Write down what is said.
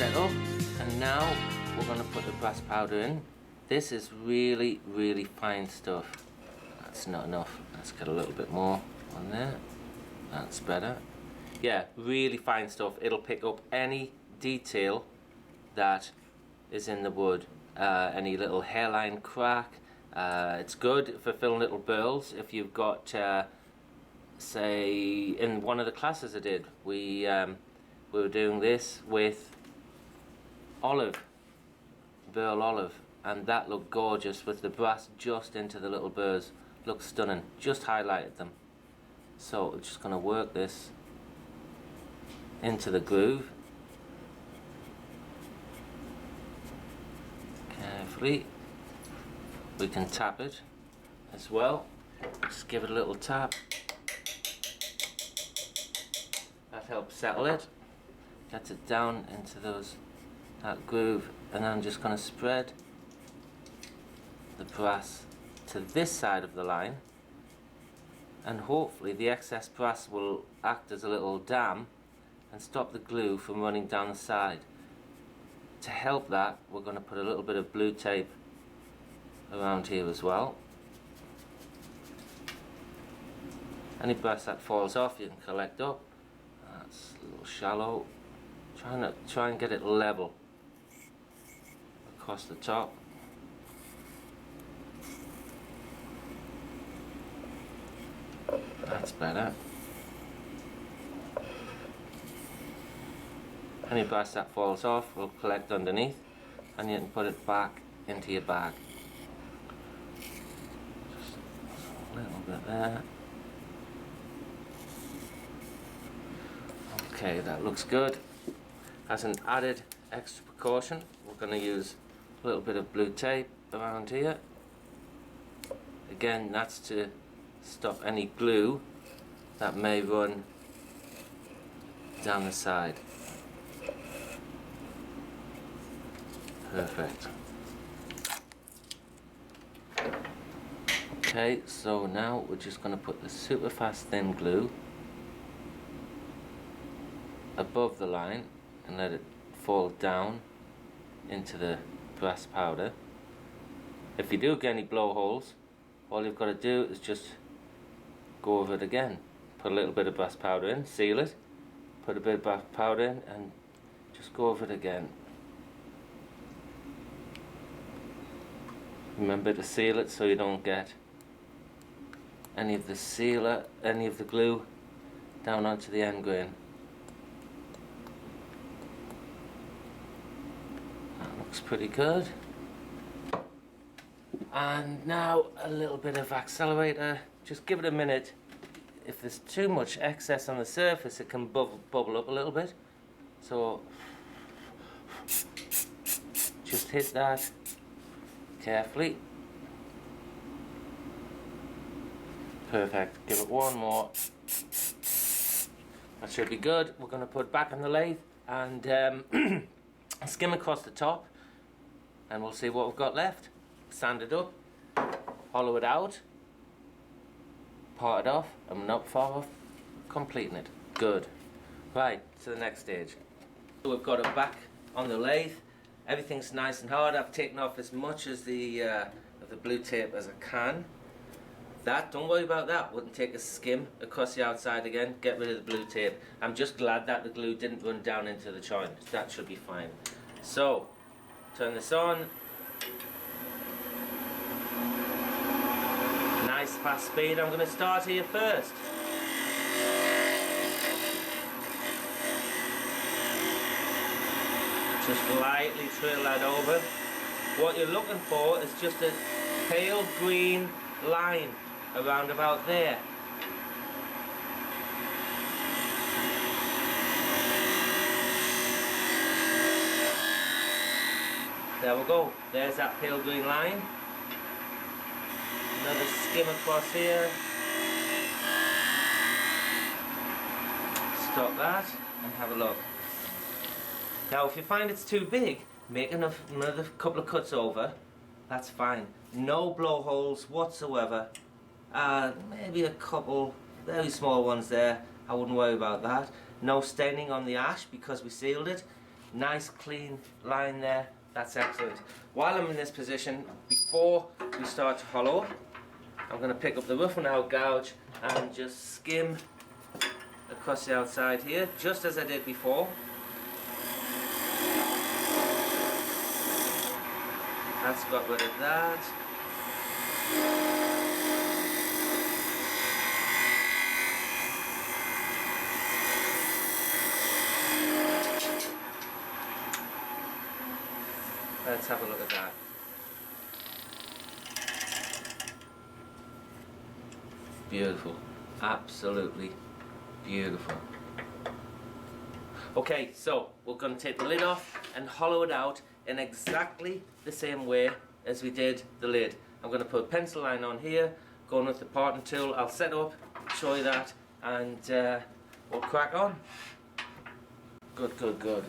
set up, and now we're going to put the brass powder in. This is really, really fine stuff. That's not enough. Let's get a little bit more on there. That's better. Yeah, really fine stuff. It'll pick up any detail that is in the wood. Any little hairline crack. It's good for filling little burls. If you've got, say, in one of the classes I did, we were doing this with olive, burl olive, and that looked gorgeous with the brass just into the little burrs. Looked stunning. Just highlighted them. So we're just going to work this into the groove carefully. We can tap it as well. Just give it a little tap. That helps settle it. Gets it down into that groove, and then I'm just going to spread the brass to this side of the line, and hopefully the excess brass will act as a little dam and stop the glue from running down the side. To help that, we're going to put a little bit of blue tape around here as well. Any brass that falls off you can collect up. That's a little shallow. Try and get it level across the top. That's better. Any brass that falls off will collect underneath, and you can put it back into your bag. Just a little bit there. Okay, that looks good. As an added extra precaution, we're going to use a little bit of blue tape around here. Again, that's to stop any glue that may run down the side. Perfect. Okay, so now we're just going to put the super fast thin glue above the line and let it fall down into the brass powder. If you do get any blowholes, all you've got to do is just go over it again. Put a little bit of brass powder in, seal it, put a bit of brass powder in, and just go over it again. Remember to seal it so you don't get any of the glue down onto the end grain. That looks pretty good. And now a little bit of accelerator. Just give it a minute. If there's too much excess on the surface, it can bubble up a little bit. So just hit that carefully. Perfect. Give it one more. That should be good. We're going to put it back on the lathe and skim across the top, and we'll see what we've got left. Sand it up, hollow it out, part it off, and we're not far off completing it. Good. Right, to the next stage. So we've got it back on the lathe. Everything's nice and hard. I've taken off as much of the blue tape as I can. Don't worry about that. We'll take a skim across the outside again, get rid of the blue tape. I'm just glad that the glue didn't run down into the joint. That should be fine. So, turn this on. Nice fast speed. I'm going to start here first. Just lightly trail that over. What you're looking for is just a pale green line around about there. There we go. There's that pale green line. Another skim across here. Stop that and have a look. Now if you find it's too big, make another couple of cuts over. That's fine. No blowholes whatsoever. Maybe a couple very small ones there. I wouldn't worry about that. No staining on the ash because we sealed it. Nice clean line there. That's excellent. While I'm in this position, before we start to hollow, I'm going to pick up the roughen out gouge and just skim across the outside here, just as I did before. That's got rid of that. Let's have a look at that. Beautiful. Absolutely beautiful. Okay, so we're going to take the lid off and hollow it out in exactly the same way as we did the lid. I'm going to put a pencil line on here, going with the parting tool. I'll set up, show you that, and we'll crack on. Good, good, good.